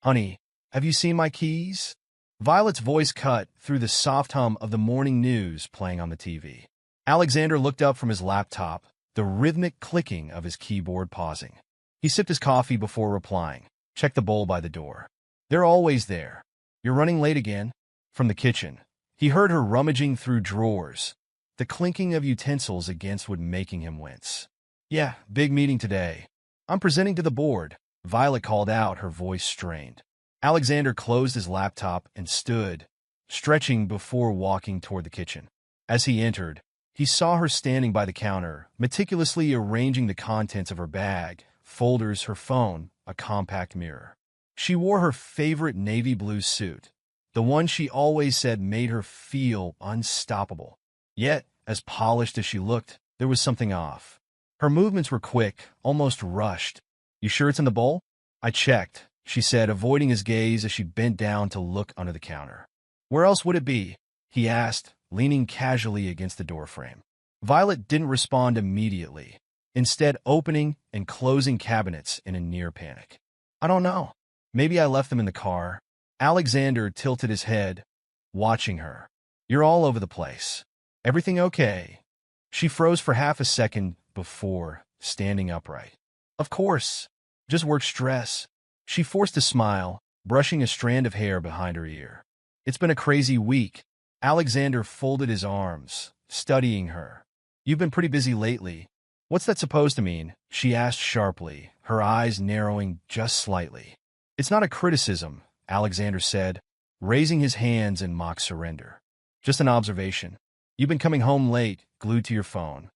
Honey, have you seen my keys? Violet's voice cut through the soft hum of the morning news playing on the TV. Alexander looked up from his laptop, the rhythmic clicking of his keyboard pausing. He sipped his coffee before replying. Check the bowl by the door. They're always there. You're running late again? From the kitchen, he heard her rummaging through drawers, the clinking of utensils against wood making him wince. Yeah, big meeting today. I'm presenting to the board, Violet called out, her voice strained. Alexander closed his laptop and stood, stretching before walking toward the kitchen. As he entered, he saw her standing by the counter, meticulously arranging the contents of her bag, folders, her phone, a compact mirror. She wore her favorite navy blue suit, the one she always said made her feel unstoppable. Yet, as polished as she looked, there was something off. Her movements were quick, almost rushed. You sure it's in the bowl? I checked, she said, avoiding his gaze as she bent down to look under the counter. Where else would it be? He asked, leaning casually against the doorframe. Violet didn't respond immediately, instead opening and closing cabinets in a near panic. I don't know. Maybe I left them in the car. Alexander tilted his head, watching her. You're all over the place. Everything okay? She froze for half a second before standing upright. Of course. Just work stress. She forced a smile, brushing a strand of hair behind her ear. It's been a crazy week. Alexander folded his arms, studying her. You've been pretty busy lately. What's that supposed to mean? She asked sharply, her eyes narrowing just slightly. It's not a criticism, Alexander said, raising his hands in mock surrender. Just an observation. You've been coming home late, glued to your phone.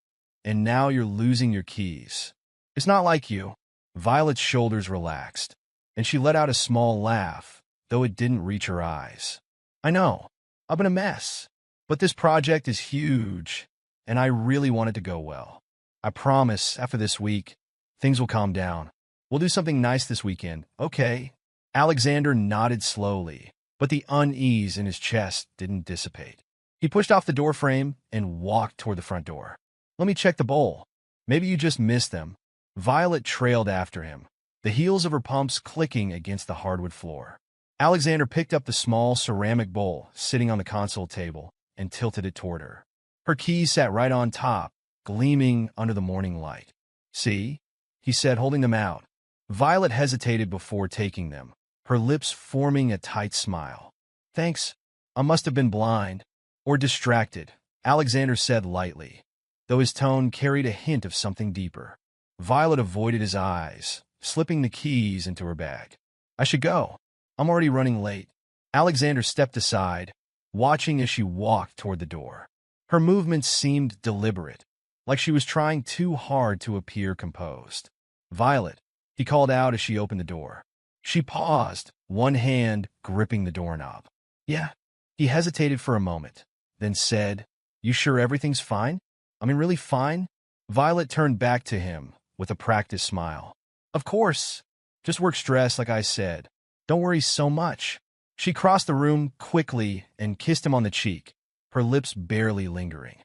And now you're losing your keys. It's not like you. Violet's shoulders relaxed, and she let out a small laugh, though it didn't reach her eyes. I know. I've been a mess. But this project is huge, and I really want it to go well. I promise, after this week, things will calm down. We'll do something nice this weekend, okay? Alexander nodded slowly, but the unease in his chest didn't dissipate. He pushed off the doorframe and walked toward the front door. Let me check the bowl. Maybe you just missed them. Violet trailed after him, the heels of her pumps clicking against the hardwood floor. Alexander picked up the small ceramic bowl sitting on the console table and tilted it toward her. Her keys sat right on top, gleaming under the morning light. See? He said, holding them out. Violet hesitated before taking them, her lips forming a tight smile. Thanks. I must have been blind. Or distracted, Alexander said lightly, though his tone carried a hint of something deeper. Violet avoided his eyes, slipping the keys into her bag. I should go. I'm already running late. Alexander stepped aside, watching as she walked toward the door. Her movements seemed deliberate, like she was trying too hard to appear composed. Violet, he called out as she opened the door. She paused, one hand gripping the doorknob. Yeah. He hesitated for a moment, then said, You sure everything's fine? I mean, really fine? Violet turned back to him with a practiced smile. Of course. Just work stress, like I said. Don't worry so much. She crossed the room quickly and kissed him on the cheek, her lips barely lingering.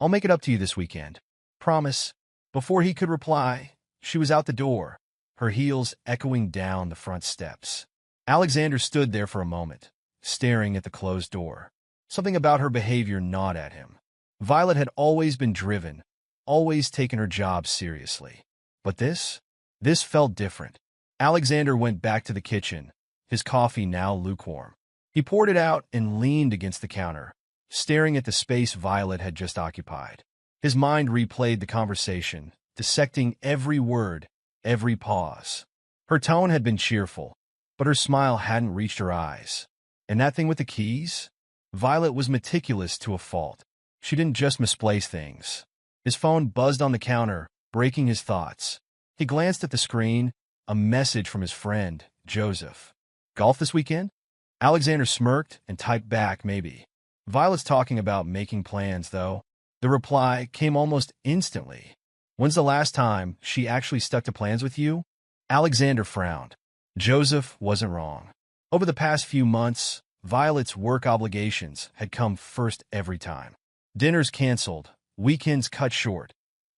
I'll make it up to you this weekend. Promise. Before he could reply, she was out the door, her heels echoing down the front steps. Alexander stood there for a moment, staring at the closed door. Something about her behavior gnawed at him. Violet had always been driven, always taken her job seriously. But this felt different. Alexander went back to the kitchen, his coffee now lukewarm. He poured it out and leaned against the counter, staring at the space Violet had just occupied. His mind replayed the conversation, dissecting every word, every pause. Her tone had been cheerful, but her smile hadn't reached her eyes. And that thing with the keys? Violet was meticulous to a fault. She didn't just misplace things. His phone buzzed on the counter, breaking his thoughts. He glanced at the screen, a message from his friend, Joseph. Golf this weekend? Alexander smirked and typed back, maybe. Violet's talking about making plans, though. The reply came almost instantly. When's the last time she actually stuck to plans with you? Alexander frowned. Joseph wasn't wrong. Over the past few months, Violet's work obligations had come first every time. Dinners canceled, weekends cut short.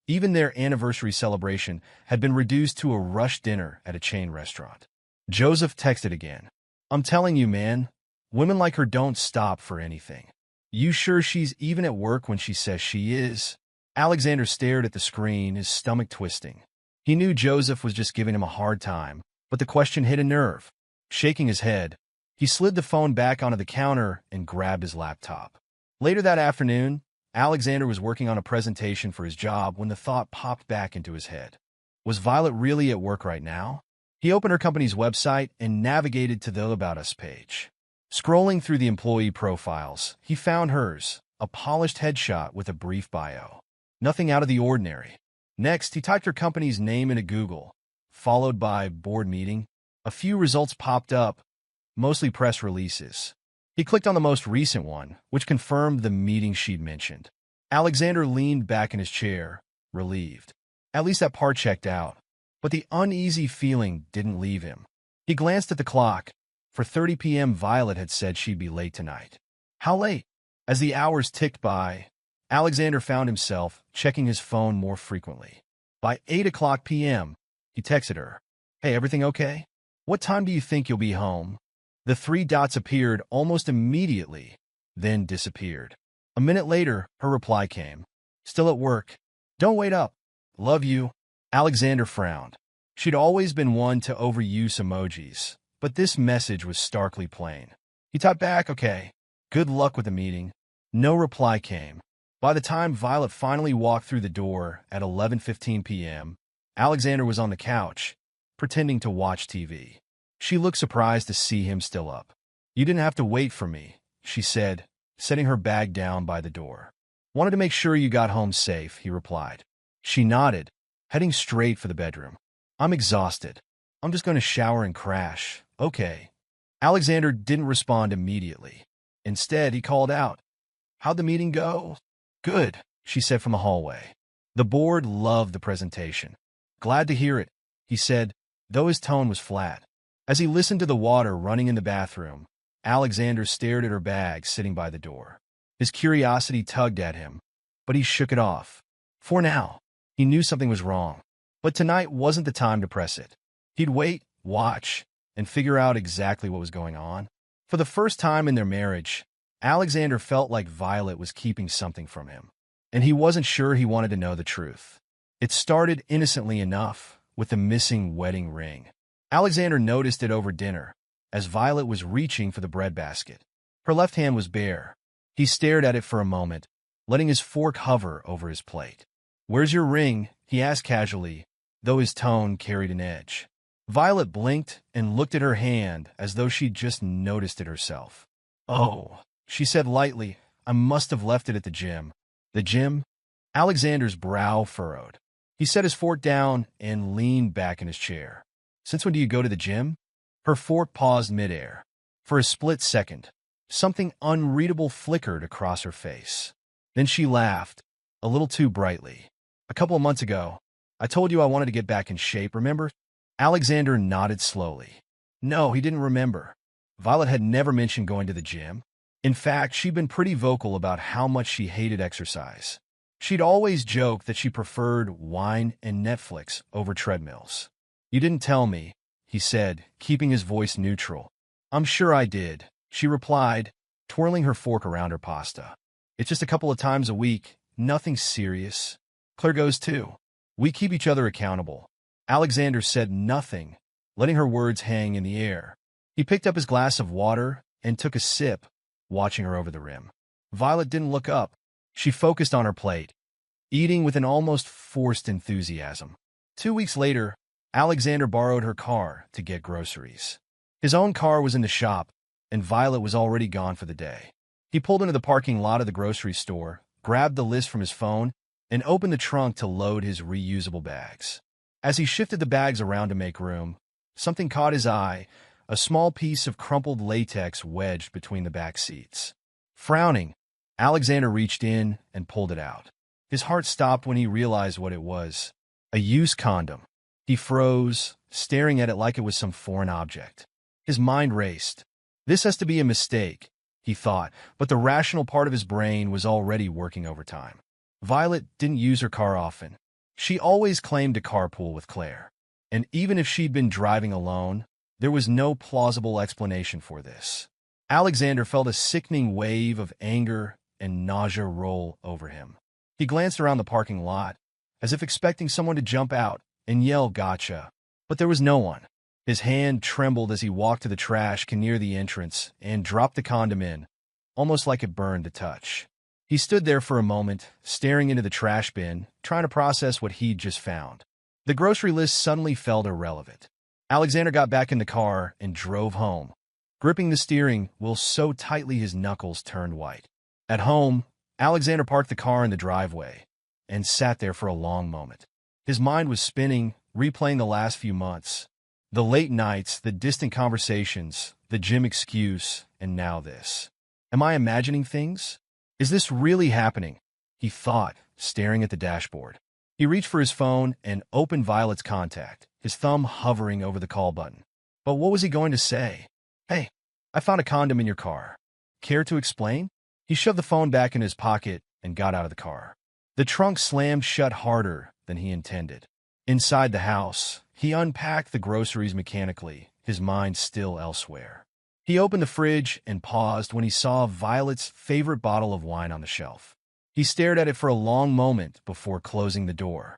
Even their anniversary celebration had been reduced to a rush dinner at a chain restaurant. Joseph texted again. I'm telling you, man, women like her don't stop for anything. You sure she's even at work when she says she is? Alexander stared at the screen, his stomach twisting. He knew Joseph was just giving him a hard time, but the question hit a nerve. Shaking his head, he slid the phone back onto the counter and grabbed his laptop. Later that afternoon, Alexander was working on a presentation for his job when the thought popped back into his head. Was Violet really at work right now? He opened her company's website and navigated to the About Us page. Scrolling through the employee profiles, he found hers, a polished headshot with a brief bio. Nothing out of the ordinary. Next, he typed her company's name into Google, followed by board meeting. A few results popped up, mostly press releases. He clicked on the most recent one, which confirmed the meeting she'd mentioned. Alexander leaned back in his chair, relieved. At least that part checked out. But the uneasy feeling didn't leave him. He glanced at the clock. For 30 p.m., Violet had said she'd be late tonight. How late? As the hours ticked by, Alexander found himself checking his phone more frequently. By 8 o'clock p.m., he texted her, "Hey, everything okay? What time do you think you'll be home?" The three dots appeared almost immediately, then disappeared. A minute later, her reply came. "Still at work. Don't wait up. Love you." Alexander frowned. She'd always been one to overuse emojis, but this message was starkly plain. He typed back, "Okay. Good luck with the meeting." No reply came. By the time Violet finally walked through the door at 11:15 p.m., Alexander was on the couch, pretending to watch TV. She looked surprised to see him still up. "You didn't have to wait for me," she said, setting her bag down by the door. "Wanted to make sure you got home safe," he replied. She nodded, heading straight for the bedroom. "I'm exhausted. I'm just going to shower and crash." "Okay." Alexander didn't respond immediately. Instead, he called out, "How'd the meeting go?" "Good," she said from the hallway. The board loved the presentation. "Glad to hear it," he said, though his tone was flat. As he listened to the water running in the bathroom, Alexander stared at her bag sitting by the door. His curiosity tugged at him, but he shook it off. For now, he knew something was wrong. But tonight wasn't the time to press it. He'd wait, watch, and figure out exactly what was going on. For the first time in their marriage, Alexander felt like Violet was keeping something from him, and he wasn't sure he wanted to know the truth. It started innocently enough, with the missing wedding ring. Alexander noticed it over dinner, as Violet was reaching for the breadbasket. Her left hand was bare. He stared at it for a moment, letting his fork hover over his plate. "Where's your ring?" he asked casually, though his tone carried an edge. Violet blinked and looked at her hand as though she'd just noticed it herself. "Oh," she said lightly, "I must have left it at the gym." "The gym?" Alexander's brow furrowed. He set his fork down and leaned back in his chair. "Since when do you go to the gym?" Her fork paused midair. For a split second, something unreadable flickered across her face. Then she laughed, a little too brightly. "A couple of months ago, I told you I wanted to get back in shape, remember?" Alexander nodded slowly. No, he didn't remember. Violet had never mentioned going to the gym. In fact, she'd been pretty vocal about how much she hated exercise. She'd always joked that she preferred wine and Netflix over treadmills. "You didn't tell me," he said, keeping his voice neutral. "I'm sure I did," she replied, twirling her fork around her pasta. "It's just a couple of times a week, nothing serious. Claire goes too. We keep each other accountable." Alexander said nothing, letting her words hang in the air. He picked up his glass of water and took a sip, watching her over the rim. Violet didn't look up. She focused on her plate, eating with an almost forced enthusiasm. 2 weeks later, Alexander borrowed her car to get groceries. His own car was in the shop, and Violet was already gone for the day. He pulled into the parking lot of the grocery store, grabbed the list from his phone, and opened the trunk to load his reusable bags. As he shifted the bags around to make room, something caught his eye, a small piece of crumpled latex wedged between the back seats. Frowning, Alexander reached in and pulled it out. His heart stopped when he realized what it was. A used condom. He froze, staring at it like it was some foreign object. His mind raced. This has to be a mistake, he thought, but the rational part of his brain was already working overtime. Violet didn't use her car often. She always claimed to carpool with Claire. And even if she'd been driving alone, There was no plausible explanation for this. Alexander felt a sickening wave of anger and nausea roll over him. He glanced around the parking lot, as if expecting someone to jump out and yell, "Gotcha!" But there was no one. His hand trembled as he walked to the trash can near the entrance and dropped the condom in, almost like it burned to touch. He stood there for a moment, staring into the trash bin, trying to process what he'd just found. The grocery list suddenly felt irrelevant. Alexander got back in the car and drove home, gripping the steering wheel so tightly his knuckles turned white. At home, Alexander parked the car in the driveway and sat there for a long moment. His mind was spinning, replaying the last few months. The late nights, the distant conversations, the gym excuse, and now this. Am I imagining things? Is this really happening? He thought, staring at the dashboard. He reached for his phone and opened Violet's contact, his thumb hovering over the call button. But what was he going to say? "Hey, I found a condom in your car. Care to explain?" He shoved the phone back in his pocket and got out of the car. The trunk slammed shut harder than he intended. Inside the house, he unpacked the groceries mechanically, his mind still elsewhere. He opened the fridge and paused when he saw Violet's favorite bottle of wine on the shelf. He stared at it for a long moment before closing the door.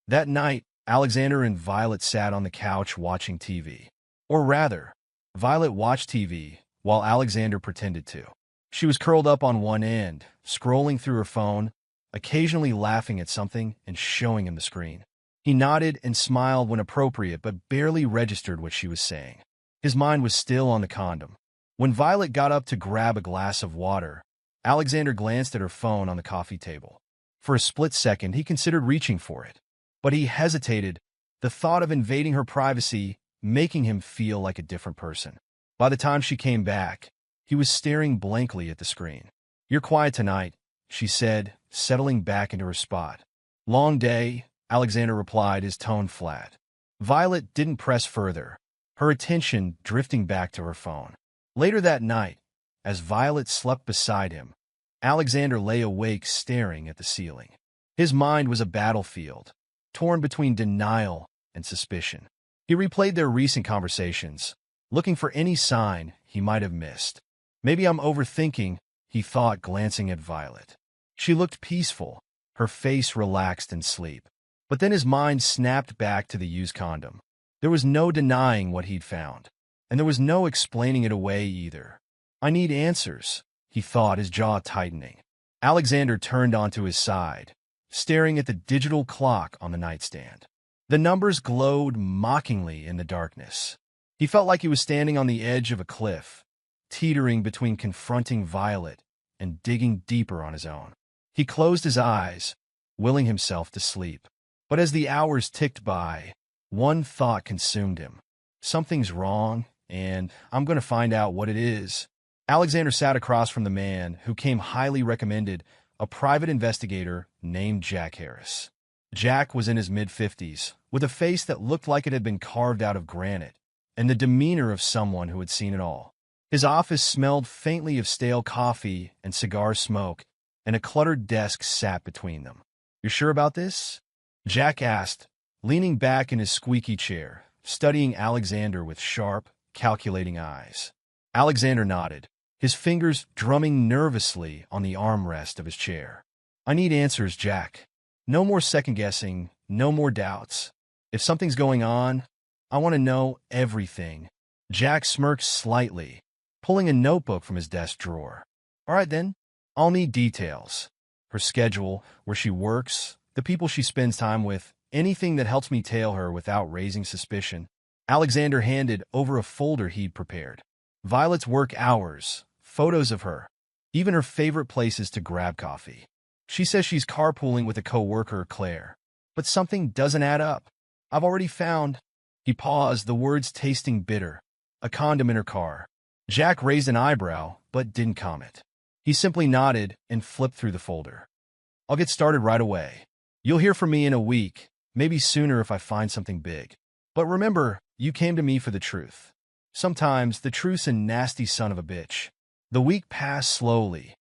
That night, Alexander and Violet sat on the couch watching TV. Or rather, Violet watched TV while Alexander pretended to. She was curled up on one end, scrolling through her phone, occasionally laughing at something and showing him the screen. He nodded and smiled when appropriate, but barely registered what she was saying. His mind was still on the condom. When Violet got up to grab a glass of water, Alexander glanced at her phone on the coffee table. For a split second, he considered reaching for it. But he hesitated, the thought of invading her privacy making him feel like a different person. By the time she came back, he was staring blankly at the screen. "You're quiet tonight," she said, settling back into her spot. "Long day," Alexander replied, his tone flat. Violet didn't press further, her attention drifting back to her phone. Later that night, as Violet slept beside him, Alexander lay awake staring at the ceiling. His mind was a battlefield, torn between denial and suspicion. He replayed their recent conversations, looking for any sign he might have missed. "Maybe I'm overthinking," he thought, glancing at Violet. She looked peaceful, her face relaxed in sleep. But then his mind snapped back to the used condom. There was no denying what he'd found, and there was no explaining it away either. "I need answers," he thought, his jaw tightening. Alexander turned onto his side, staring at the digital clock on the nightstand. The numbers glowed mockingly in the darkness. He felt like he was standing on the edge of a cliff, teetering between confronting Violet and digging deeper on his own. He closed his eyes, willing himself to sleep. But as the hours ticked by, one thought consumed him. Something's wrong, and I'm going to find out what it is. Alexander sat across from the man who came highly recommended, a private investigator named Jack Harris. Jack was in his mid-50s, with a face that looked like it had been carved out of granite, and the demeanor of someone who had seen it all. His office smelled faintly of stale coffee and cigar smoke, and a cluttered desk sat between them. "You're sure about this?" Jack asked, leaning back in his squeaky chair, studying Alexander with sharp, calculating eyes. Alexander nodded, his fingers drumming nervously on the armrest of his chair. "I need answers, Jack. No more second-guessing, no more doubts. If something's going on, I want to know everything." Jack smirked slightly, pulling a notebook from his desk drawer. "All right, then. I'll need details. Her schedule, where she works, the people she spends time with, anything that helps me tail her without raising suspicion." Alexander handed over a folder he'd prepared. Violet's work hours, photos of her, even her favorite places to grab coffee. She says she's carpooling with a coworker, Claire. But something doesn't add up. I've already found... He paused, the words tasting bitter. "A condom in her car." Jack raised an eyebrow, but didn't comment. He simply nodded and flipped through the folder. "I'll get started right away. You'll hear from me in a week, maybe sooner if I find something big. But remember, you came to me for the truth. Sometimes the truth's a nasty son of a bitch." The week passed slowly,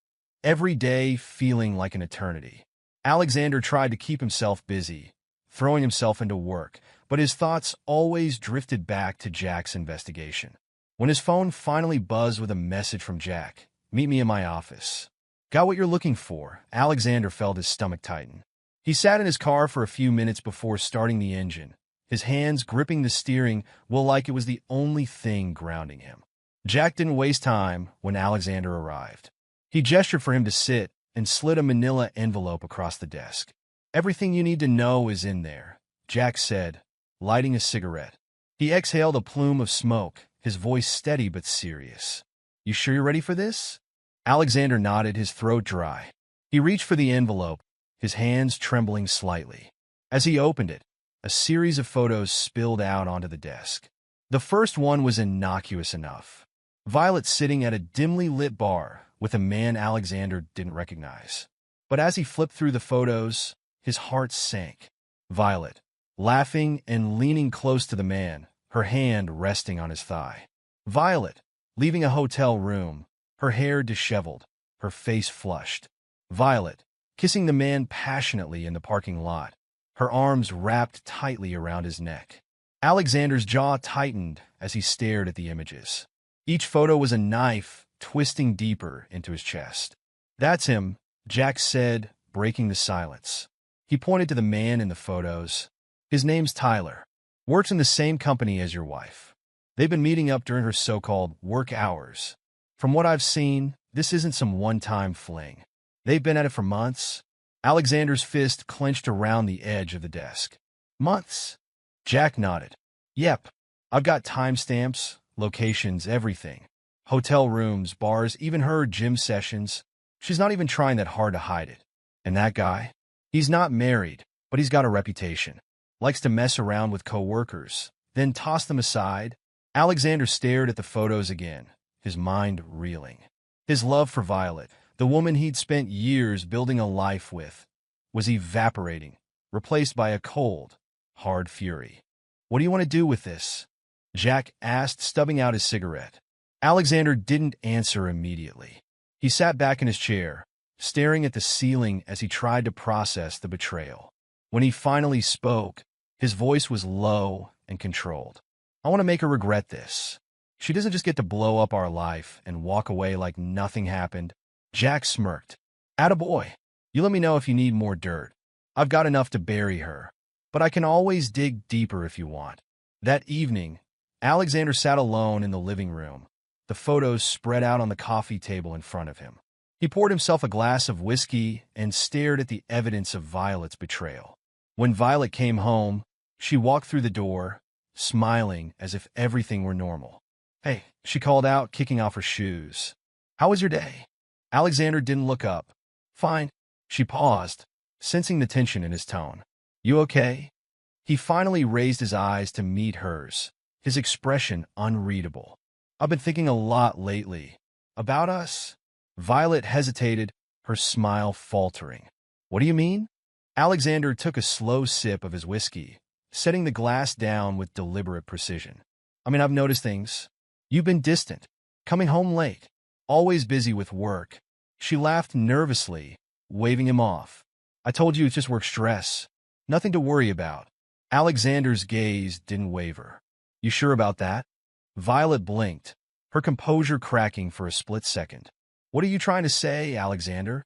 every day feeling like an eternity. Alexander tried to keep himself busy, throwing himself into work, but his thoughts always drifted back to Jack's investigation. When his phone finally buzzed with a message from Jack, "Meet me in my office." "Got what you're looking for." Alexander felt his stomach tighten. He sat in his car for a few minutes before starting the engine, his hands gripping the steering wheel like it was the only thing grounding him. Jack didn't waste time when Alexander arrived. He gestured for him to sit and slid a manila envelope across the desk. "Everything you need to know is in there," Jack said, lighting a cigarette. He exhaled a plume of smoke, his voice steady but serious. "You sure you're ready for this?" Alexander nodded, his throat dry. He reached for the envelope, his hands trembling slightly. As he opened it, a series of photos spilled out onto the desk. The first one was innocuous enough. Violet sitting at a dimly lit bar with a man Alexander didn't recognize. But as he flipped through the photos, his heart sank. Violet, laughing and leaning close to the man, her hand resting on his thigh. Violet, leaving a hotel room, her hair disheveled, her face flushed. Violet, kissing the man passionately in the parking lot, her arms wrapped tightly around his neck. Alexander's jaw tightened as he stared at the images. Each photo was a knife twisting deeper into his chest. "That's him," Jack said, breaking the silence. He pointed to the man in the photos. "His name's Tyler. Works in the same company as your wife. They've been meeting up during her so-called work hours. From what I've seen, this isn't some one-time fling. They've been at it for months." Alexander's fist clenched around the edge of the desk. "Months?" Jack nodded. "Yep. I've got timestamps, locations, everything. Hotel rooms, bars, even her gym sessions. She's not even trying that hard to hide it. And that guy? He's not married, but he's got a reputation. Likes to mess around with coworkers, then toss them aside." Alexander stared at the photos again, his mind reeling. His love for Violet, the woman he'd spent years building a life with, was evaporating, replaced by a cold, hard fury. "What do you want to do with this?" Jack asked, stubbing out his cigarette. Alexander didn't answer immediately. He sat back in his chair, staring at the ceiling as he tried to process the betrayal. When he finally spoke, his voice was low and controlled. "I want to make her regret this. She doesn't just get to blow up our life and walk away like nothing happened." Jack smirked. "Attaboy. You let me know if you need more dirt. I've got enough to bury her, but I can always dig deeper if you want." That evening, Alexander sat alone in the living room, the photos spread out on the coffee table in front of him. He poured himself a glass of whiskey and stared at the evidence of Violet's betrayal. When Violet came home, she walked through the door, smiling as if everything were normal. "Hey," she called out, kicking off her shoes. "How was your day?" Alexander didn't look up. "Fine." She paused, sensing the tension in his tone. "You okay?" He finally raised his eyes to meet hers, his expression unreadable. "I've been thinking a lot lately. About us?" Violet hesitated, her smile faltering. "What do you mean?" Alexander took a slow sip of his whiskey, setting the glass down with deliberate precision. I've noticed things. You've been distant, coming home late, always busy with work." She laughed nervously, waving him off. "I told you it's just work stress. Nothing to worry about." Alexander's gaze didn't waver. "You sure about that?" Violet blinked, her composure cracking for a split second. "What are you trying to say, Alexander?"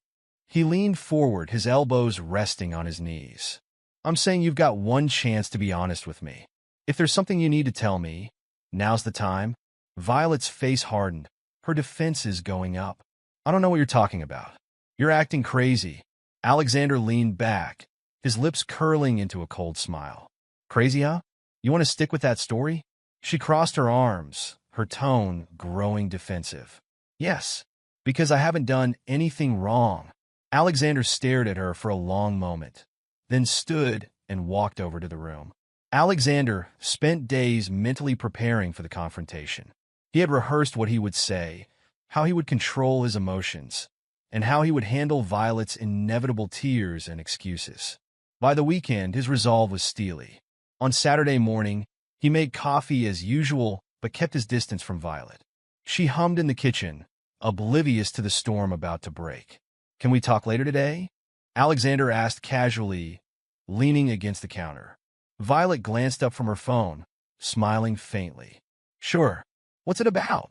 He leaned forward, his elbows resting on his knees. "I'm saying you've got one chance to be honest with me. If there's something you need to tell me, now's the time." Violet's face hardened, her defenses going up. "I don't know what you're talking about. You're acting crazy." Alexander leaned back, his lips curling into a cold smile. "Crazy, huh? You want to stick with that story?" She crossed her arms, her tone growing defensive. "Yes, because I haven't done anything wrong." Alexander stared at her for a long moment, then stood and walked over to the room. Alexander spent days mentally preparing for the confrontation. He had rehearsed what he would say, how he would control his emotions, and how he would handle Violet's inevitable tears and excuses. By the weekend, his resolve was steely. On Saturday morning, he made coffee as usual but kept his distance from Violet. She hummed in the kitchen, oblivious to the storm about to break. "Can we talk later today?" Alexander asked casually, leaning against the counter. Violet glanced up from her phone, smiling faintly. Sure. What's it about?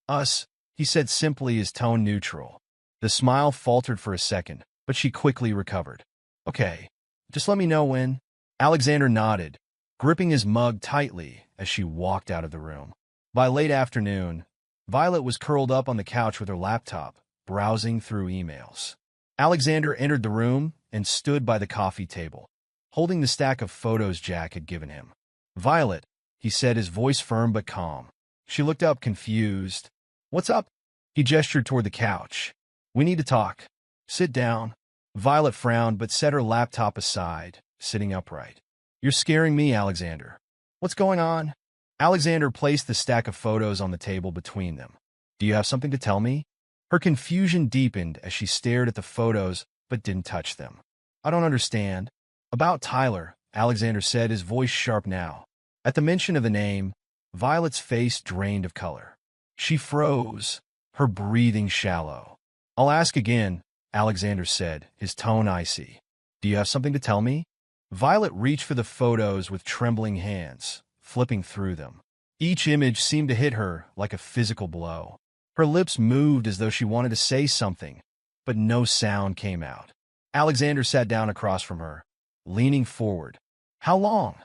Us, he said simply, his tone neutral. The smile faltered for a second, but she quickly recovered. Okay, just let me know when. Alexander nodded, gripping his mug tightly as she walked out of the room. By late afternoon, Violet was curled up on the couch with her laptop, browsing through emails. Alexander entered the room and stood by the coffee table, holding the stack of photos Jack had given him. Violet, he said, his voice firm but calm. She looked up, confused. What's up? He gestured toward the couch. We need to talk. Sit down. Violet frowned but set her laptop aside, sitting upright. You're scaring me, Alexander. What's going on? Alexander placed the stack of photos on the table between them. Do you have something to tell me? Her confusion deepened as she stared at the photos but didn't touch them. I don't understand. About Tyler, Alexander said, his voice sharp now. At the mention of the name, Violet's face drained of color. She froze, her breathing shallow. I'll ask again, Alexander said, his tone icy. Do you have something to tell me? Violet reached for the photos with trembling hands, flipping through them. Each image seemed to hit her like a physical blow. Her lips moved as though she wanted to say something, but no sound came out. Alexander sat down across from her, leaning forward. How long?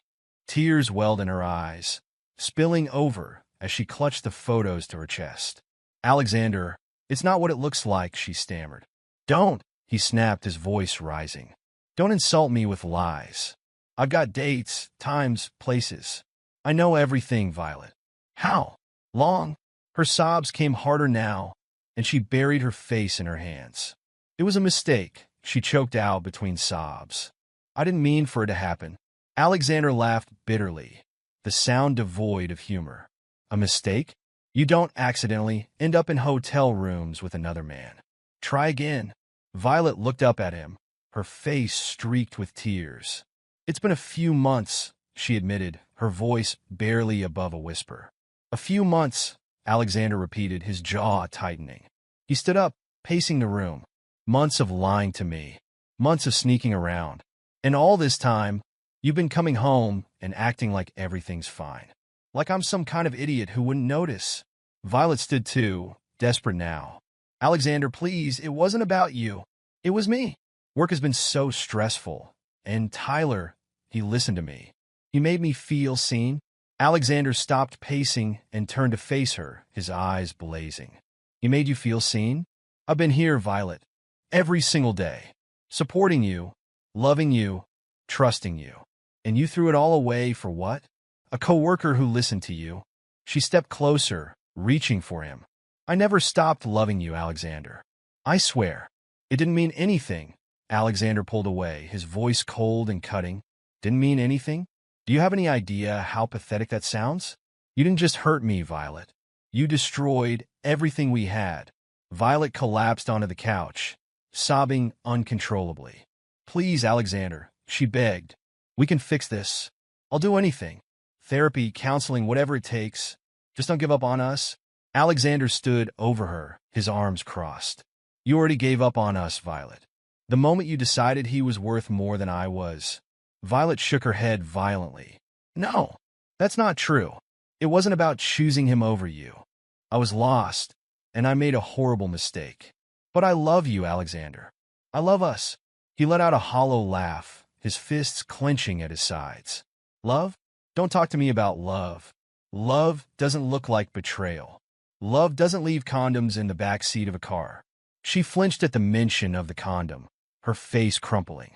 Tears welled in her eyes, spilling over as she clutched the photos to her chest. Alexander, it's not what it looks like, she stammered. Don't, he snapped, his voice rising. Don't insult me with lies. I've got dates, times, places. I know everything, Violet. How? Long? Her sobs came harder now, and she buried her face in her hands. It was a mistake, she choked out between sobs. I didn't mean for it to happen. Alexander laughed bitterly, the sound devoid of humor. A mistake? You don't accidentally end up in hotel rooms with another man. Try again. Violet looked up at him, her face streaked with tears. It's been a few months, she admitted, her voice barely above a whisper. A few months, Alexander repeated, his jaw tightening. He stood up, pacing the room. Months of lying to me. Months of sneaking around. And all this time, you've been coming home and acting like everything's fine. Like I'm some kind of idiot who wouldn't notice. Violet stood too, desperate now. Alexander, please, it wasn't about you. It was me. Work has been so stressful. And Tyler, he listened to me. He made me feel seen. Alexander stopped pacing and turned to face her, his eyes blazing. He made you feel seen? I've been here, Violet, every single day, supporting you, loving you, trusting you. And you threw it all away for what? A coworker who listened to you. She stepped closer, reaching for him. I never stopped loving you, Alexander. I swear. It didn't mean anything. Alexander pulled away, his voice cold and cutting. Didn't mean anything? Do you have any idea how pathetic that sounds? You didn't just hurt me, Violet. You destroyed everything we had. Violet collapsed onto the couch, sobbing uncontrollably. Please, Alexander, she begged. We can fix this. I'll do anything. Therapy, counseling, whatever it takes. Just don't give up on us. Alexander stood over her, his arms crossed. You already gave up on us, Violet. The moment you decided he was worth more than I was. Violet shook her head violently. No, that's not true. It wasn't about choosing him over you. I was lost, and I made a horrible mistake. But I love you, Alexander. I love us. He let out a hollow laugh, his fists clenching at his sides. Love? Don't talk to me about love. Love doesn't look like betrayal. Love doesn't leave condoms in the back seat of a car. She flinched at the mention of the condom, her face crumpling.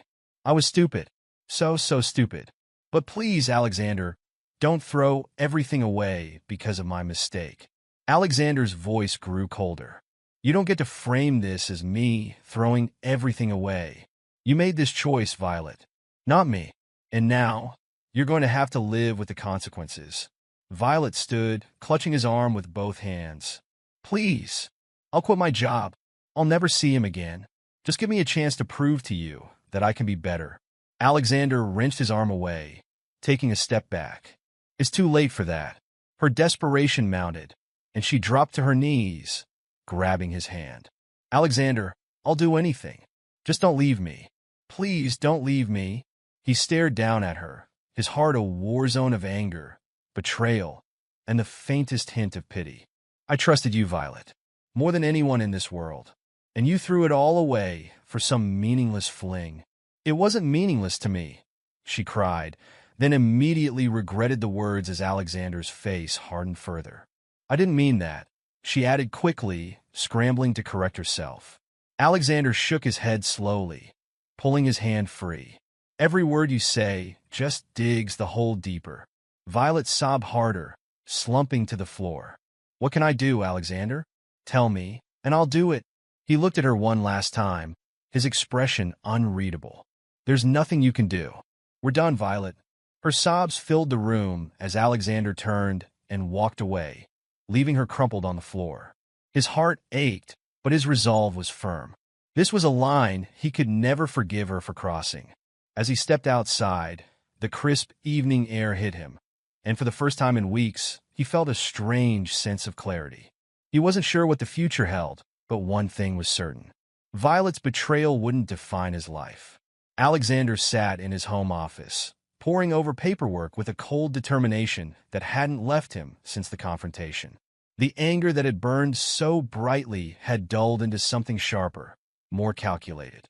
I was stupid. So stupid. But please, Alexander, don't throw everything away because of my mistake. Alexander's voice grew colder. You don't get to frame this as me throwing everything away. You made this choice, Violet, not me. And now, you're going to have to live with the consequences. Violet stood, clutching his arm with both hands. Please, I'll quit my job. I'll never see him again. Just give me a chance to prove to you that I can be better. Alexander wrenched his arm away, taking a step back. It's too late for that. Her desperation mounted, and she dropped to her knees, grabbing his hand. Alexander, I'll do anything. Just don't leave me. Please don't leave me. He stared down at her, his heart a war zone of anger, betrayal, and the faintest hint of pity. I trusted you, Violet, more than anyone in this world, and you threw it all away for some meaningless fling. It wasn't meaningless to me, she cried, then immediately regretted the words as Alexander's face hardened further. I didn't mean that, she added quickly, scrambling to correct herself. Alexander shook his head slowly, pulling his hand free. Every word you say just digs the hole deeper. Violet sobbed harder, slumping to the floor. What can I do, Alexander? Tell me, and I'll do it. He looked at her one last time, his expression unreadable. There's nothing you can do. We're done, Violet. Her sobs filled the room as Alexander turned and walked away, leaving her crumpled on the floor. His heart ached, but his resolve was firm. This was a line he could never forgive her for crossing. As he stepped outside, the crisp evening air hit him, and for the first time in weeks, he felt a strange sense of clarity. He wasn't sure what the future held, but one thing was certain. Violet's betrayal wouldn't define his life. Alexander sat in his home office, poring over paperwork with a cold determination that hadn't left him since the confrontation. The anger that had burned so brightly had dulled into something sharper, more calculated.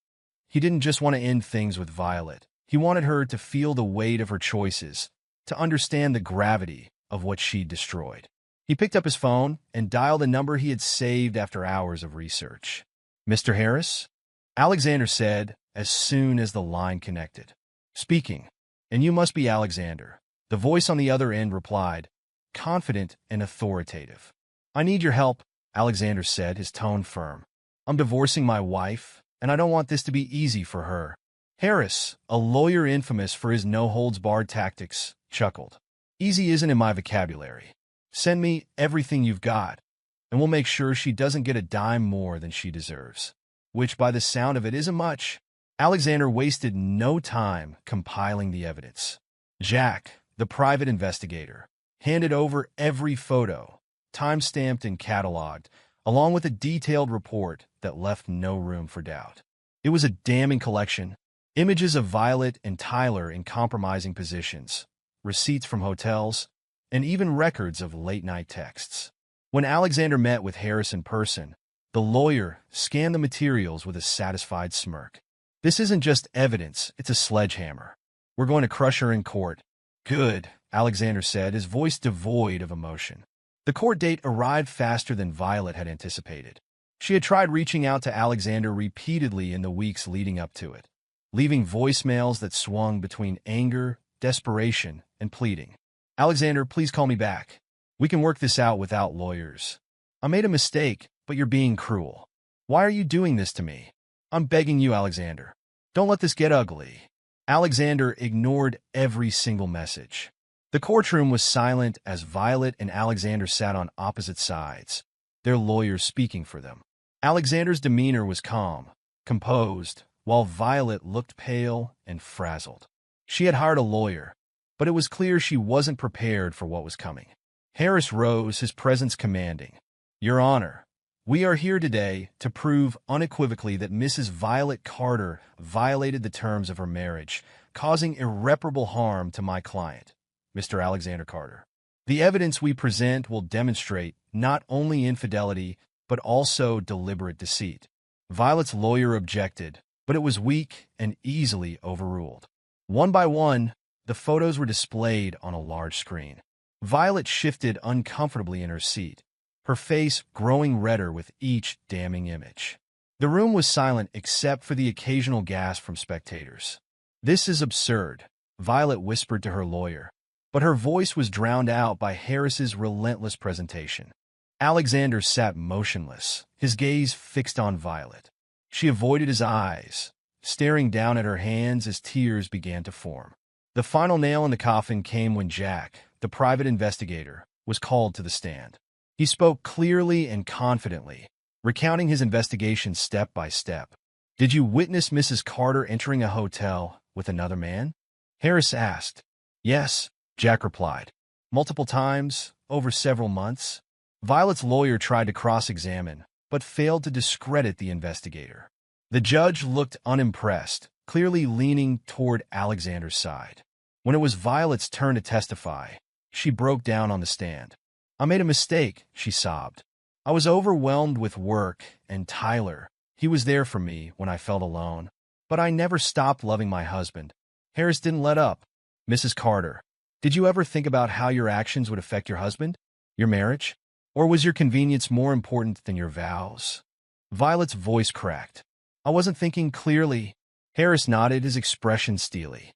He didn't just want to end things with Violet. He wanted her to feel the weight of her choices, to understand the gravity of what she'd destroyed. He picked up his phone and dialed a number he had saved after hours of research. Mr. Harris? Alexander said as soon as the line connected. Speaking. And you must be Alexander. The voice on the other end replied, confident and authoritative. I need your help, Alexander said, his tone firm. I'm divorcing my wife, and I don't want this to be easy for her. Harris, a lawyer infamous for his no-holds-barred tactics, chuckled. Easy isn't in my vocabulary. Send me everything you've got, and we'll make sure she doesn't get a dime more than she deserves. Which, by the sound of it, isn't much. Alexander wasted no time compiling the evidence. Jack, the private investigator, handed over every photo, time-stamped and cataloged, along with a detailed report that left no room for doubt. It was a damning collection. Images of Violet and Tyler in compromising positions, receipts from hotels, and even records of late-night texts. When Alexander met with Harris in person, the lawyer scanned the materials with a satisfied smirk. This isn't just evidence, it's a sledgehammer. We're going to crush her in court. Good, Alexander said, his voice devoid of emotion. The court date arrived faster than Violet had anticipated. She had tried reaching out to Alexander repeatedly in the weeks leading up to it, leaving voicemails that swung between anger, desperation, and pleading. Alexander, please call me back. We can work this out without lawyers. I made a mistake, but you're being cruel. Why are you doing this to me? I'm begging you, Alexander. Don't let this get ugly. Alexander ignored every single message. The courtroom was silent as Violet and Alexander sat on opposite sides, their lawyers speaking for them. Alexander's demeanor was calm, composed, while Violet looked pale and frazzled. She had hired a lawyer, but it was clear she wasn't prepared for what was coming. Harris rose, his presence commanding. Your Honor, we are here today to prove unequivocally that Mrs. Violet Carter violated the terms of her marriage, causing irreparable harm to my client, Mr. Alexander Carter. The evidence we present will demonstrate not only infidelity, but also deliberate deceit. Violet's lawyer objected, but it was weak and easily overruled. One by one, the photos were displayed on a large screen. Violet shifted uncomfortably in her seat, her face growing redder with each damning image. The room was silent except for the occasional gasp from spectators. This is absurd, Violet whispered to her lawyer, but her voice was drowned out by Harris's relentless presentation. Alexander sat motionless, his gaze fixed on Violet. She avoided his eyes, staring down at her hands as tears began to form. The final nail in the coffin came when Jack, the private investigator, was called to the stand. He spoke clearly and confidently, recounting his investigation step by step. Did you witness Mrs. Carter entering a hotel with another man? Harris asked. Yes, Jack replied. Multiple times, over several months. Violet's lawyer tried to cross-examine, but failed to discredit the investigator. The judge looked unimpressed, clearly leaning toward Alexander's side. When it was Violet's turn to testify, she broke down on the stand. "I made a mistake," she sobbed. "I was overwhelmed with work, and Tyler, he was there for me when I felt alone. But I never stopped loving my husband." Harris didn't let up. "Mrs. Carter, did you ever think about how your actions would affect your husband? Your marriage? Or was your convenience more important than your vows?" Violet's voice cracked. "I wasn't thinking clearly." Harris nodded, his expression steely.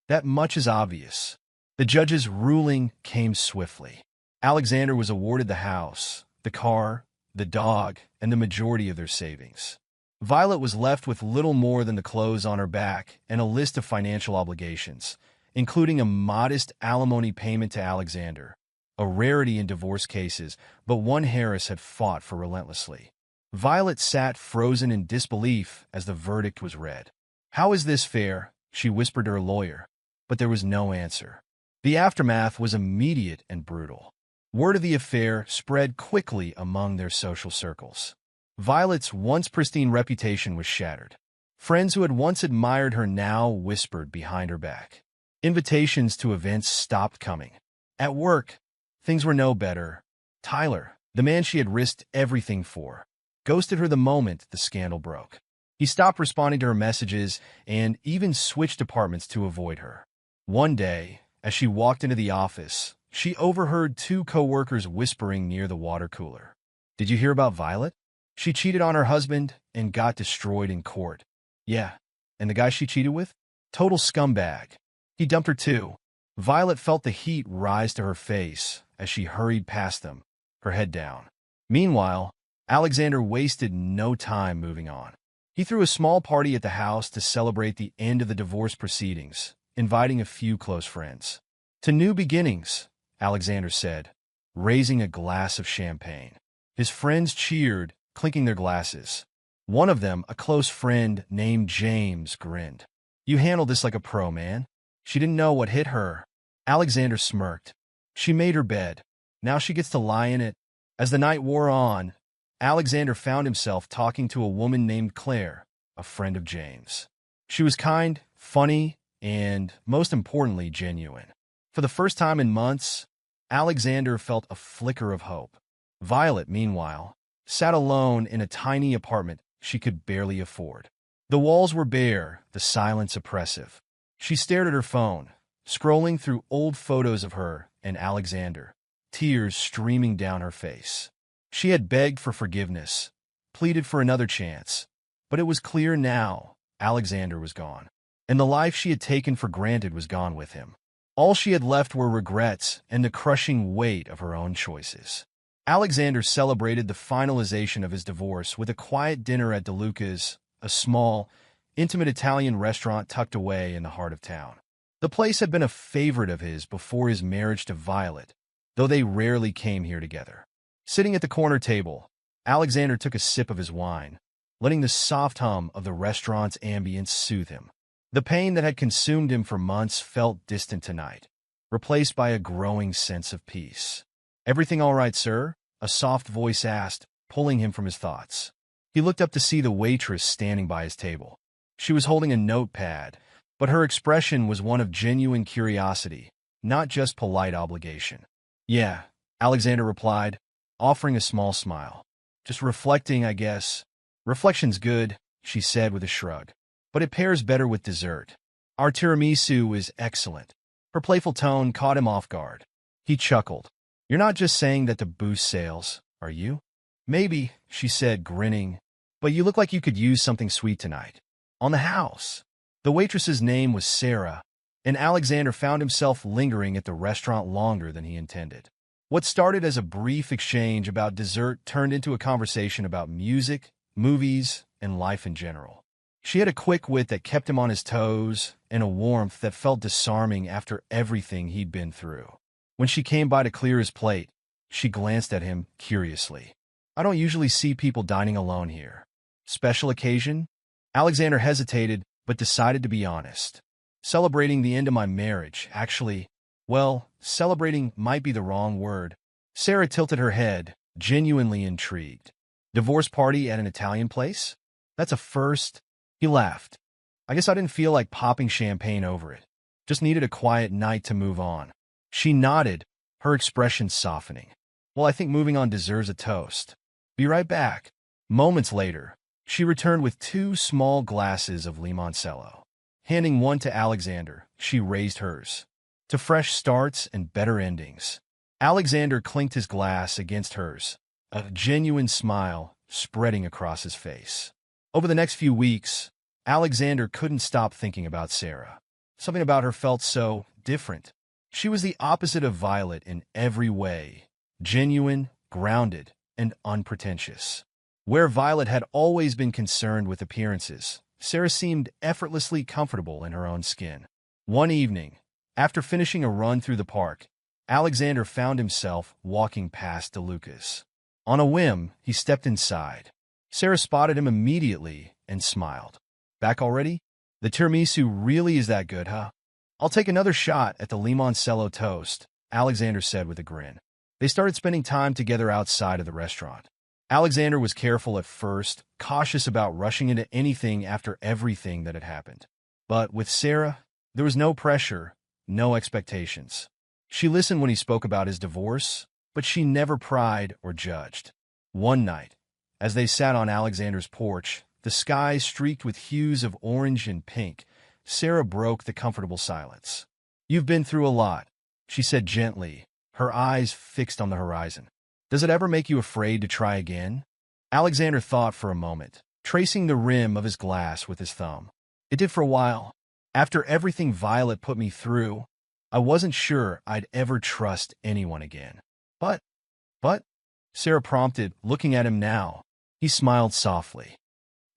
"That much is obvious." The judge's ruling came swiftly. Alexander was awarded the house, the car, the dog, and the majority of their savings. Violet was left with little more than the clothes on her back and a list of financial obligations, including a modest alimony payment to Alexander, a rarity in divorce cases, but one Harris had fought for relentlessly. Violet sat frozen in disbelief as the verdict was read. "How is this fair?" she whispered to her lawyer, but there was no answer. The aftermath was immediate and brutal. Word of the affair spread quickly among their social circles. Violet's once pristine reputation was shattered. Friends who had once admired her now whispered behind her back. Invitations to events stopped coming. At work, things were no better. Tyler, the man she had risked everything for, ghosted her the moment the scandal broke. He stopped responding to her messages and even switched departments to avoid her. One day, as she walked into the office, she overheard two coworkers whispering near the water cooler. "Did you hear about Violet? She cheated on her husband and got destroyed in court." "Yeah, and the guy she cheated with? Total scumbag. He dumped her too." Violet felt the heat rise to her face as she hurried past them, her head down. Meanwhile, Alexander wasted no time moving on. He threw a small party at the house to celebrate the end of the divorce proceedings, inviting a few close friends. "To new beginnings," Alexander said, raising a glass of champagne. His friends cheered, clinking their glasses. One of them, a close friend named James, grinned. "You handled this like a pro, man." She didn't know what hit her. Alexander smirked. She made her bed. Now she gets to lie in it. As the night wore on, Alexander found himself talking to a woman named Claire, a friend of James. She was kind, funny, and, most importantly, genuine. For the first time in months, Alexander felt a flicker of hope. Violet, meanwhile, sat alone in a tiny apartment she could barely afford. The walls were bare, the silence oppressive. She stared at her phone, scrolling through old photos of her and Alexander, tears streaming down her face. She had begged for forgiveness, pleaded for another chance, but it was clear now Alexander was gone, and the life she had taken for granted was gone with him. All she had left were regrets and the crushing weight of her own choices. Alexander celebrated the finalization of his divorce with a quiet dinner at DeLuca's, a small, intimate Italian restaurant tucked away in the heart of town. The place had been a favorite of his before his marriage to Violet, though they rarely came here together. Sitting at the corner table, Alexander took a sip of his wine, letting the soft hum of the restaurant's ambience soothe him. The pain that had consumed him for months felt distant tonight, replaced by a growing sense of peace. "Everything all right, sir?" a soft voice asked, pulling him from his thoughts. He looked up to see the waitress standing by his table. She was holding a notepad, but her expression was one of genuine curiosity, not just polite obligation. "Yeah," Alexander replied, offering a small smile. "Just reflecting, I guess." "Reflection's good," she said with a shrug, "but it pairs better with dessert. Our tiramisu is excellent." Her playful tone caught him off guard. He chuckled. "You're not just saying that to boost sales, are you?" "Maybe," she said, grinning, "but you look like you could use something sweet tonight. On the house." The waitress's name was Sarah, and Alexander found himself lingering at the restaurant longer than he intended. What started as a brief exchange about dessert turned into a conversation about music, movies, and life in general. She had a quick wit that kept him on his toes and a warmth that felt disarming after everything he'd been through. When she came by to clear his plate, she glanced at him curiously. "I don't usually see people dining alone here. Special occasion?" Alexander hesitated, but decided to be honest. "Celebrating the end of my marriage, actually. Well, celebrating might be the wrong word." Sarah tilted her head, genuinely intrigued. "Divorce party at an Italian place? That's a first." He laughed. "I guess I didn't feel like popping champagne over it." Just needed a quiet night to move on. She nodded, her expression softening. Well, I think moving on deserves a toast. Be right back. Moments later, she returned with 2 small glasses of limoncello. Handing one to Alexander, she raised hers. To fresh starts and better endings. Alexander clinked his glass against hers, a genuine smile spreading across his face. Over the next few weeks, Alexander couldn't stop thinking about Sarah. Something about her felt so different. She was the opposite of Violet in every way. Genuine, grounded, and unpretentious. Where Violet had always been concerned with appearances, Sarah seemed effortlessly comfortable in her own skin. One evening, after finishing a run through the park, Alexander found himself walking past DeLuca's. On a whim, he stepped inside. Sarah spotted him immediately and smiled. Back already? The tiramisu really is that good, huh? I'll take another shot at the limoncello toast, Alexander said with a grin. They started spending time together outside of the restaurant. Alexander was careful at first, cautious about rushing into anything after everything that had happened. But with Sarah, there was no pressure, no expectations. She listened when he spoke about his divorce, but she never pried or judged. One night, as they sat on Alexander's porch, the sky streaked with hues of orange and pink, Sarah broke the comfortable silence. "You've been through a lot," she said gently, her eyes fixed on the horizon. "Does it ever make you afraid to try again?" Alexander thought for a moment, tracing the rim of his glass with his thumb. "It did for a while. After everything Violet put me through, I wasn't sure I'd ever trust anyone again. But, Sarah prompted, looking at him now. He smiled softly.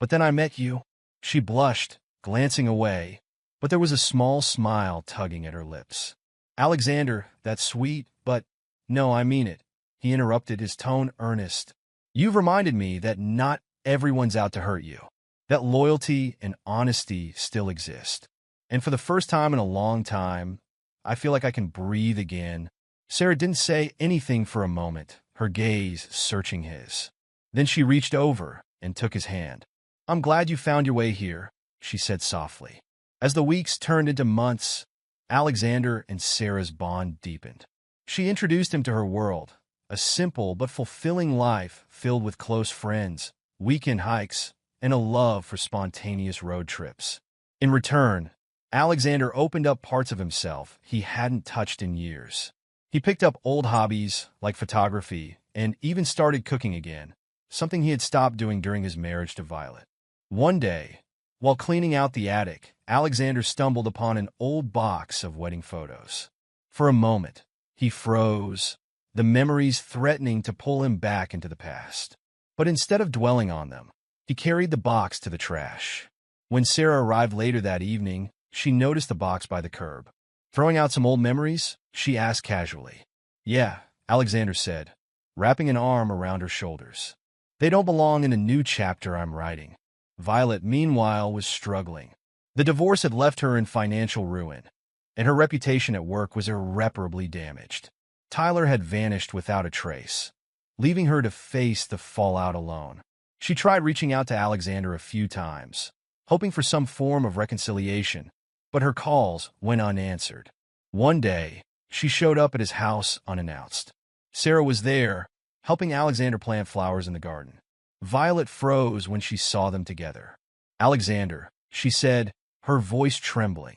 "But then I met you." She blushed, glancing away, but there was a small smile tugging at her lips. "Alexander, that's sweet, but no, I mean it," he interrupted, his tone earnest. "You've reminded me that not everyone's out to hurt you, that loyalty and honesty still exist. And for the first time in a long time, I feel like I can breathe again." Sarah didn't say anything for a moment, her gaze searching his. Then she reached over and took his hand. "I'm glad you found your way here," she said softly. As the weeks turned into months, Alexander and Sarah's bond deepened. She introduced him to her world, a simple but fulfilling life filled with close friends, weekend hikes, and a love for spontaneous road trips. In return, Alexander opened up parts of himself he hadn't touched in years. He picked up old hobbies like photography and even started cooking again, something he had stopped doing during his marriage to Violet. One day, while cleaning out the attic, Alexander stumbled upon an old box of wedding photos. For a moment, he froze, the memories threatening to pull him back into the past. But instead of dwelling on them, he carried the box to the trash. When Sarah arrived later that evening, she noticed the box by the curb. Throwing out some old memories, she asked casually. "Yeah," Alexander said, wrapping an arm around her shoulders. "They don't belong in a new chapter I'm writing." Violet, meanwhile, was struggling. The divorce had left her in financial ruin, and her reputation at work was irreparably damaged. Tyler had vanished without a trace, leaving her to face the fallout alone. She tried reaching out to Alexander a few times, hoping for some form of reconciliation, but her calls went unanswered. One day, she showed up at his house unannounced. Sarah was there, helping Alexander plant flowers in the garden. Violet froze when she saw them together. "Alexander," she said, her voice trembling.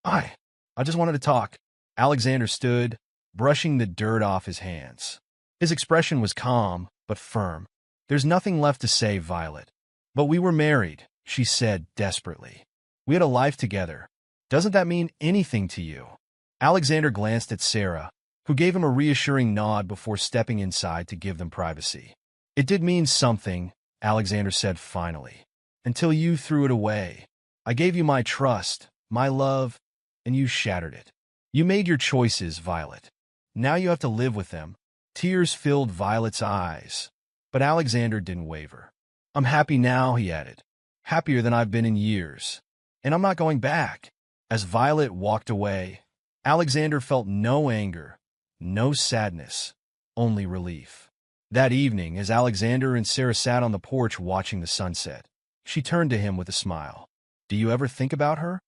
I just wanted to talk." Alexander stood, brushing the dirt off his hands. His expression was calm, but firm. "There's nothing left to say, Violet. But we were married," she said desperately. "We had a life together. Doesn't that mean anything to you?" Alexander glanced at Sarah, who gave him a reassuring nod before stepping inside to give them privacy. "It did mean something," Alexander said finally, "until you threw it away. I gave you my trust, my love, and you shattered it. You made your choices, Violet. Now you have to live with them." Tears filled Violet's eyes, but Alexander didn't waver. "I'm happy now," he added. "Happier than I've been in years. And I'm not going back." As Violet walked away, Alexander felt no anger, no sadness, only relief. That evening, as Alexander and Sarah sat on the porch watching the sunset, she turned to him with a smile. "Do you ever think about her?"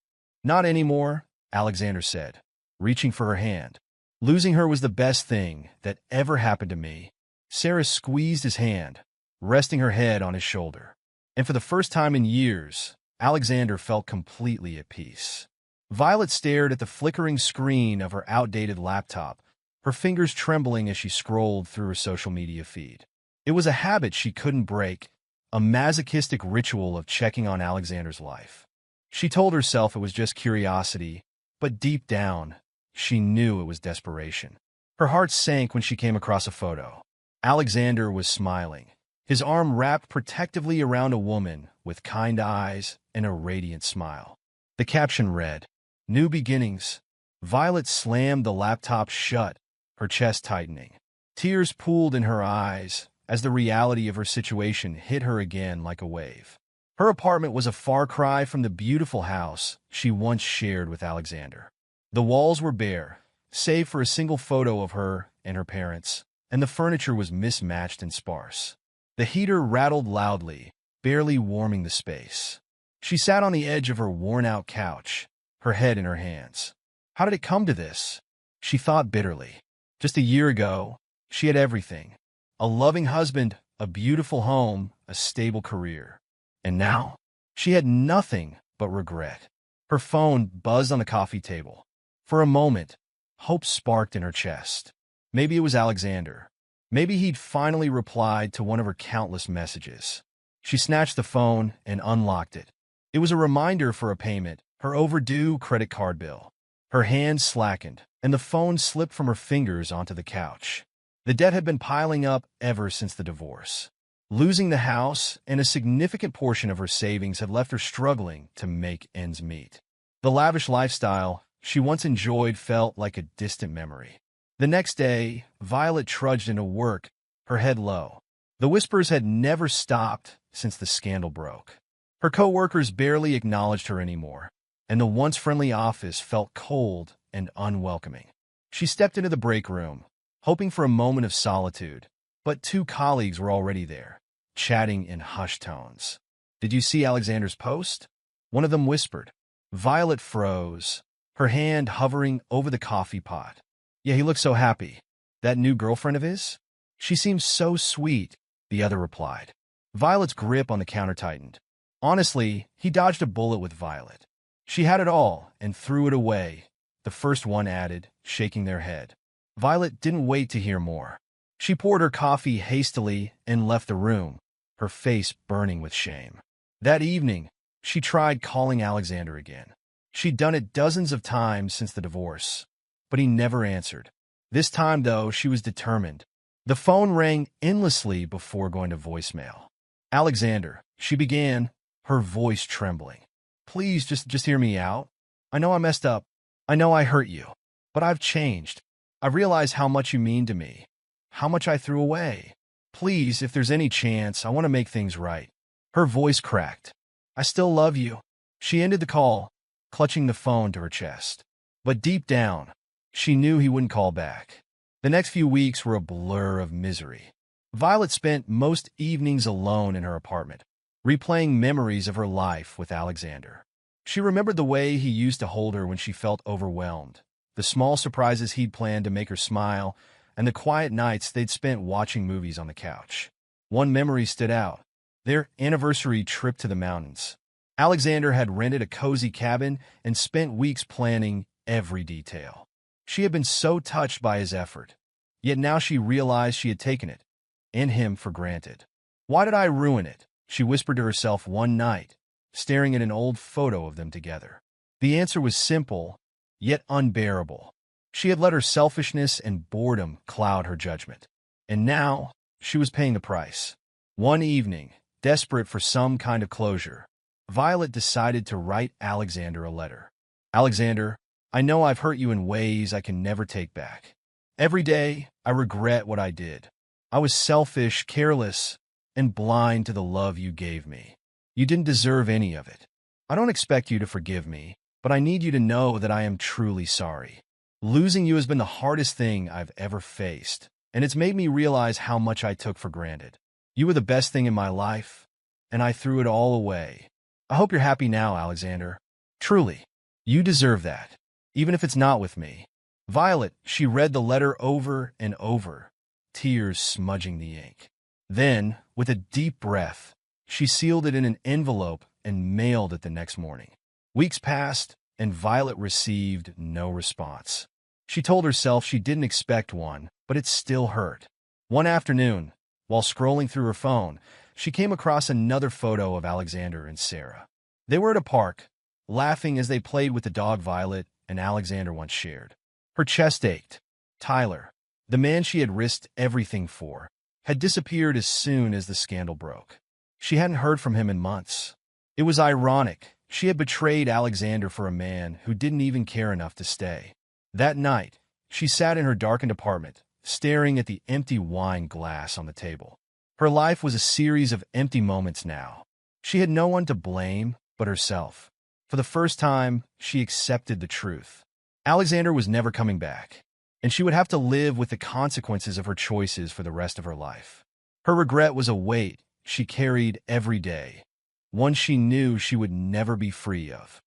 "Not anymore," Alexander said, reaching for her hand. Losing her was the best thing that ever happened to me. Sarah squeezed his hand, resting her head on his shoulder. And for the first time in years, Alexander felt completely at peace. Violet stared at the flickering screen of her outdated laptop, her fingers trembling as she scrolled through her social media feed. It was a habit she couldn't break, a masochistic ritual of checking on Alexander's life. She told herself it was just curiosity, but deep down, she knew it was desperation. Her heart sank when she came across a photo. Alexander was smiling, his arm wrapped protectively around a woman with kind eyes and a radiant smile. The caption read, "New beginnings." Violet slammed the laptop shut, her chest tightening. Tears pooled in her eyes as the reality of her situation hit her again like a wave. Her apartment was a far cry from the beautiful house she once shared with Alexander. The walls were bare, save for a single photo of her and her parents, and the furniture was mismatched and sparse. The heater rattled loudly, barely warming the space. She sat on the edge of her worn-out couch, her head in her hands. How did it come to this? She thought bitterly. Just a year ago, she had everything. A loving husband, a beautiful home, a stable career. And now, she had nothing but regret. Her phone buzzed on the coffee table. For a moment, hope sparked in her chest. Maybe it was Alexander. Maybe he'd finally replied to one of her countless messages. She snatched the phone and unlocked it. It was a reminder for a payment, her overdue credit card bill. Her hands slackened, and the phone slipped from her fingers onto the couch. The debt had been piling up ever since the divorce. Losing the house and a significant portion of her savings had left her struggling to make ends meet. The lavish lifestyle she once enjoyed felt like a distant memory. The next day, Violet trudged into work, her head low. The whispers had never stopped since the scandal broke. Her co-workers barely acknowledged her anymore, and the once friendly office felt cold and unwelcoming. She stepped into the break room, hoping for a moment of solitude, but two colleagues were already there, chatting in hushed tones. "Did you see Alexander's post?" One of them whispered. Violet froze, her hand hovering over the coffee pot. "Yeah, he looks so happy. That new girlfriend of his? She seems so sweet," the other replied. Violet's grip on the counter tightened. Honestly, he dodged a bullet with Violet. She had it all and threw it away, the first one added, shaking their head. Violet didn't wait to hear more. She poured her coffee hastily and left the room, her face burning with shame. That evening, she tried calling Alexander again. She'd done it dozens of times since the divorce, but he never answered. This time, though, she was determined. The phone rang endlessly before going to voicemail. "Alexander," she began, her voice trembling. "Please just hear me out. I know I messed up. I know I hurt you. But I've changed. I realize how much you mean to me, how much I threw away. Please, if there's any chance, I want to make things right." Her voice cracked. "I still love you." She ended the call, clutching the phone to her chest. But deep down, she knew he wouldn't call back. The next few weeks were a blur of misery. Violet spent most evenings alone in her apartment, replaying memories of her life with Alexander. She remembered the way he used to hold her when she felt overwhelmed, the small surprises he'd planned to make her smile, and the quiet nights they'd spent watching movies on the couch. One memory stood out: their anniversary trip to the mountains. Alexander had rented a cozy cabin and spent weeks planning every detail. She had been so touched by his effort, yet now she realized she had taken it, and him, for granted. "Why did I ruin it?" she whispered to herself one night, staring at an old photo of them together. The answer was simple, yet unbearable. She had let her selfishness and boredom cloud her judgment, and now she was paying the price. One evening, desperate for some kind of closure, Violet decided to write Alexander a letter. "Alexander, I know I've hurt you in ways I can never take back. Every day, I regret what I did. I was selfish, careless, and blind to the love you gave me. You didn't deserve any of it. I don't expect you to forgive me, but I need you to know that I am truly sorry. Losing you has been the hardest thing I've ever faced, and it's made me realize how much I took for granted. You were the best thing in my life, and I threw it all away. I hope you're happy now, Alexander. Truly, you deserve that." even if it's not with me. Violet, she read the letter over and over, tears smudging the ink. Then, with a deep breath, she sealed it in an envelope and mailed it the next morning. Weeks passed, and Violet received no response. She told herself she didn't expect one, but it still hurt. One afternoon, while scrolling through her phone, she came across another photo of Alexander and Sarah. They were at a park, laughing as they played with the dog Violet and Alexander once shared. Her chest ached. Tyler, the man she had risked everything for, had disappeared as soon as the scandal broke. She hadn't heard from him in months. It was ironic. She had betrayed Alexander for a man who didn't even care enough to stay. That night, she sat in her darkened apartment, staring at the empty wine glass on the table. Her life was a series of empty moments now. She had no one to blame but herself. For the first time, she accepted the truth. Alexander was never coming back, and she would have to live with the consequences of her choices for the rest of her life. Her regret was a weight she carried every day, one she knew she would never be free of.